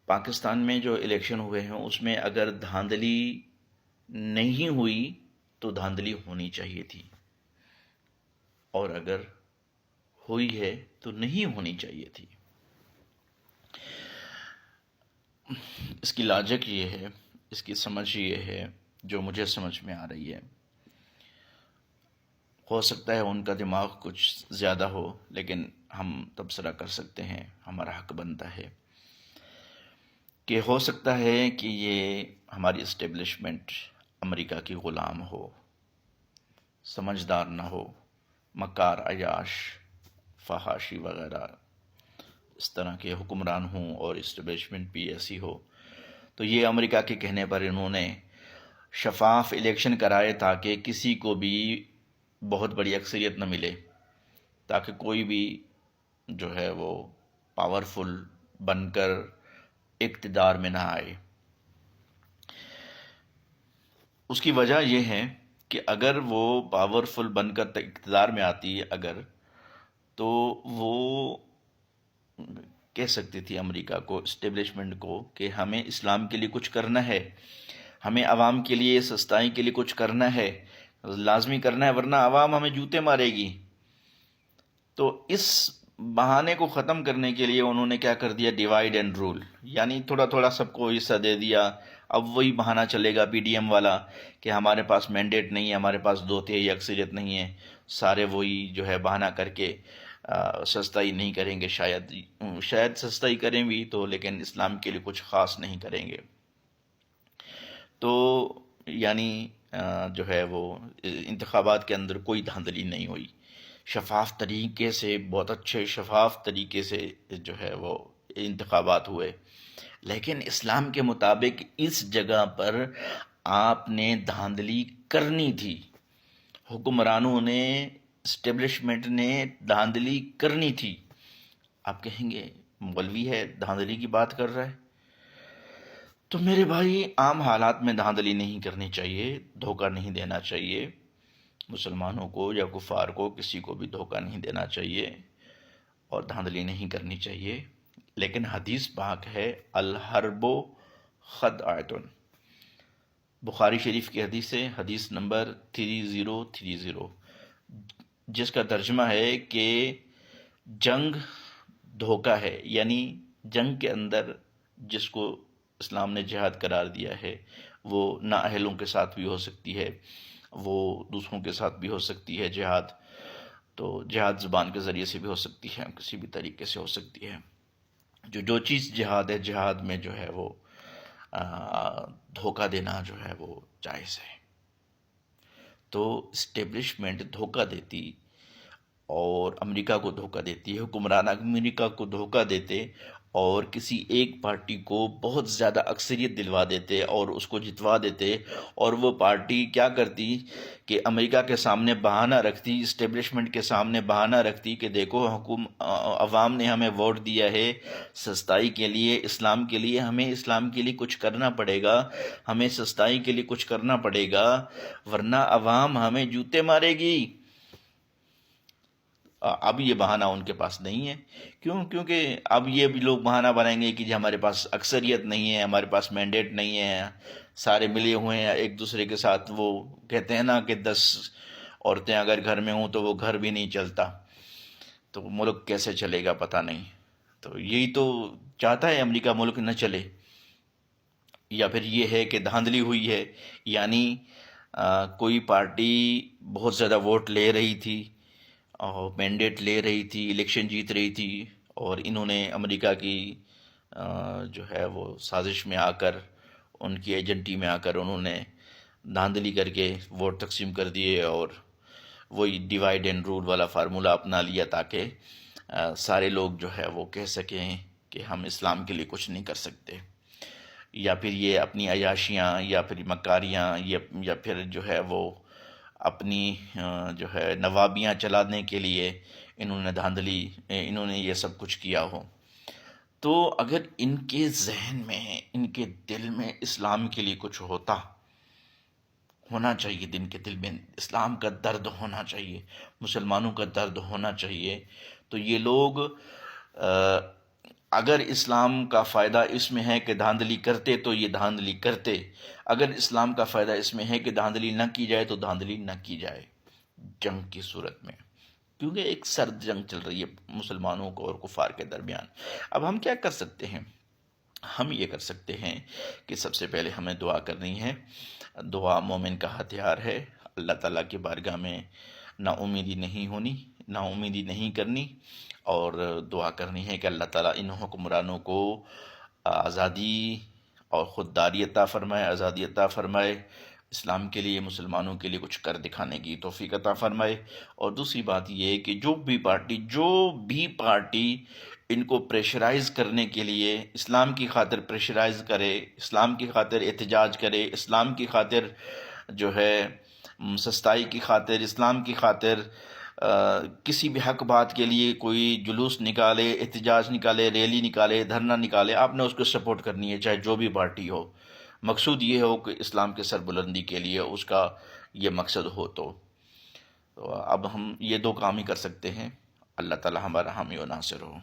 پاکستان میں جو الیکشن ہوئے ہیں اس میں اگر دھاندلی نہیں ہوئی تو دھاندلی ہونی چاہیے تھی، اور اگر ہوئی ہے تو نہیں ہونی چاہیے تھی۔ اس کی لاجک یہ ہے، اس کی سمجھ یہ ہے جو مجھے سمجھ میں آ رہی ہے۔ ہو سکتا ہے ان کا دماغ کچھ زیادہ ہو، لیکن ہم تبصرہ کر سکتے ہیں، ہمارا حق بنتا ہے کہ ہو سکتا ہے کہ یہ ہماری اسٹیبلشمنٹ امریکہ کی غلام ہو، سمجھدار نہ ہو، مکار عیاش فحاشی وغیرہ اس طرح کے حکمران ہوں، اور اسٹیبلشمنٹ بھی ایسی ہو۔ تو یہ امریکہ کے کہنے پر انہوں نے شفاف الیکشن کرائے تاکہ کسی کو بھی بہت بڑی اکثریت نہ ملے، تاکہ کوئی بھی جو ہے وہ پاورفل بن کر اقتدار میں نہ آئے۔ اس کی وجہ یہ ہے کہ اگر وہ پاورفل بن کر اقتدار میں آتی اگر، تو وہ کہہ سکتی تھی امریکہ کو، اسٹیبلشمنٹ کو، کہ ہمیں اسلام کے لیے کچھ کرنا ہے، ہمیں عوام کے لیے، سستائی کے لیے کچھ کرنا ہے، لازمی کرنا ہے، ورنہ عوام ہمیں جوتے مارے گی۔ تو اس بہانے کو ختم کرنے کے لیے انہوں نے کیا کر دیا، ڈیوائیڈ اینڈ رول، یعنی تھوڑا تھوڑا سب کو حصہ دے دیا۔ اب وہی بہانہ چلے گا پی ڈی ایم والا کہ ہمارے پاس مینڈیٹ نہیں ہے، ہمارے پاس 2/3 اکثریت نہیں ہے، سارے وہی جو ہے بہانہ کر کے سستائی نہیں کریں گے، شاید سستائی کریں بھی تو، لیکن اسلام کے لیے کچھ خاص نہیں کریں گے۔ تو یعنی جو ہے وہ انتخابات کے اندر کوئی دھاندلی نہیں ہوئی، شفاف طریقے سے، بہت اچھے شفاف طریقے سے جو ہے وہ انتخابات ہوئے۔ لیکن اسلام کے مطابق اس جگہ پر آپ نے دھاندلی کرنی تھی، حکمرانوں نے، اسٹیبلشمنٹ نے دھاندلی کرنی تھی۔ آپ کہیں گے مولوی ہے دھاندلی کی بات کر رہا ہے، تو میرے بھائی عام حالات میں دھاندلی نہیں کرنی چاہیے، دھوکہ نہیں دینا چاہیے، مسلمانوں کو یا کفار کو کسی کو بھی دھوکہ نہیں دینا چاہیے، اور دھاندلی نہیں کرنی چاہیے۔ لیکن حدیث پاک ہے، الحرب خدعۃ، بخاری شریف کی حدیث ہے، حدیث نمبر 3030، جس کا ترجمہ ہے کہ جنگ دھوکہ ہے، یعنی جنگ کے اندر جس کو اسلام نے جہاد قرار دیا ہے، وہ نااہلوں کے ساتھ بھی ہو سکتی ہے، وہ دوسروں کے ساتھ بھی ہو سکتی ہے جہاد، تو جہاد زبان کے ذریعے سے بھی ہو سکتی ہے، کسی بھی طریقے سے ہو سکتی ہے۔ جو چیز جہاد ہے، جہاد میں جو ہے وہ دھوکہ دینا جو ہے وہ جائز ہے۔ تو اسٹیبلشمنٹ دھوکہ دیتی، اور امریکہ کو دھوکہ دیتی ہے، حکمران امریکہ کو دھوکہ دیتے، اور کسی ایک پارٹی کو بہت زیادہ اکثریت دلوا دیتے اور اس کو جتوا دیتے، اور وہ پارٹی کیا کرتی کہ امریکہ کے سامنے بہانہ رکھتی، اسٹیبلشمنٹ کے سامنے بہانہ رکھتی کہ دیکھو عوام نے ہمیں ووٹ دیا ہے سستائی کے لیے، اسلام کے لیے، ہمیں اسلام کے لیے کچھ کرنا پڑے گا، ہمیں سستائی کے لیے کچھ کرنا پڑے گا، ورنہ عوام ہمیں جوتے مارے گی۔ اب یہ بہانہ ان کے پاس نہیں ہے، کیونکہ اب یہ بھی لوگ بہانہ بنائیں گے کہ جی ہمارے پاس اکثریت نہیں ہے، ہمارے پاس مینڈیٹ نہیں ہے، سارے ملے ہوئے ہیں ایک دوسرے کے ساتھ، وہ کہتے ہیں نا کہ 10 عورتیں اگر گھر میں ہوں تو وہ گھر بھی نہیں چلتا، تو ملک کیسے چلے گا پتہ نہیں۔ تو یہی تو چاہتا ہے امریکہ، ملک نہ چلے، یا پھر یہ ہے کہ دھاندلی ہوئی ہے، یعنی کوئی پارٹی بہت زیادہ ووٹ لے رہی تھی اور مینڈیٹ لے رہی تھی، الیکشن جیت رہی تھی، اور انہوں نے امریکہ کی جو ہے وہ سازش میں آ کر، ان کی ایجنٹی میں آ کر انہوں نے دھاندلی کر کے ووٹ تقسیم کر دیے، اور وہی ڈیوائیڈ اینڈ رول والا فارمولہ اپنا لیا تاکہ سارے لوگ جو ہے وہ کہہ سکیں کہ ہم اسلام کے لیے کچھ نہیں کر سکتے، یا پھر یہ اپنی عیاشیاں، یا پھر مکاریاں، یا پھر جو ہے وہ اپنی جو ہے نوابیاں چلانے کے لیے انہوں نے دھاندلی، انہوں نے یہ سب کچھ کیا ہو۔ تو اگر ان کے ذہن میں، ان کے دل میں اسلام کے لیے کچھ ہونا چاہیے، دن کے دل میں اسلام کا درد ہونا چاہیے، مسلمانوں کا درد ہونا چاہیے، تو یہ لوگ اگر اسلام کا فائدہ اس میں ہے کہ دھاندلی کرتے تو یہ دھاندلی کرتے، اگر اسلام کا فائدہ اس میں ہے کہ دھاندلی نہ کی جائے تو دھاندلی نہ کی جائے جنگ کی صورت میں، کیونکہ ایک سرد جنگ چل رہی ہے مسلمانوں کو اور کفار کے درمیان۔ اب ہم کیا کر سکتے ہیں؟ ہم یہ کر سکتے ہیں کہ سب سے پہلے ہمیں دعا کرنی ہے۔ دعا مومن کا ہتھیار ہے۔ اللہ تعالیٰ کی بارگاہ میں نا امیدی نہیں ہونی، نا امیدی نہیں کرنی، اور دعا کرنی ہے کہ اللہ تعالیٰ ان حکمرانوں کو آزادی اور خودداری عطا فرمائے، آزادی عطا فرمائے، اسلام کے لیے، مسلمانوں کے لیے کچھ کر دکھانے کی توفیق عطا فرمائے۔ اور دوسری بات یہ ہے کہ جو بھی پارٹی ان کو پریشرائز کرنے کے لیے، اسلام کی خاطر پریشرائز کرے، اسلام کی خاطر احتجاج کرے، اسلام کی خاطر جو ہے سستائی کی خاطر، اسلام کی خاطر کسی بھی حق بات کے لیے کوئی جلوس نکالے، احتجاج نکالے، ریلی نکالے، دھرنا نکالے، آپ نے اس کو سپورٹ کرنی ہے، چاہے جو بھی پارٹی ہو۔ مقصود یہ ہو کہ اسلام کے سربلندی کے لیے اس کا یہ مقصد ہو۔ تو اب ہم یہ دو کام ہی کر سکتے ہیں۔ اللہ تعالی ہمارا حامی و ناصر ہو۔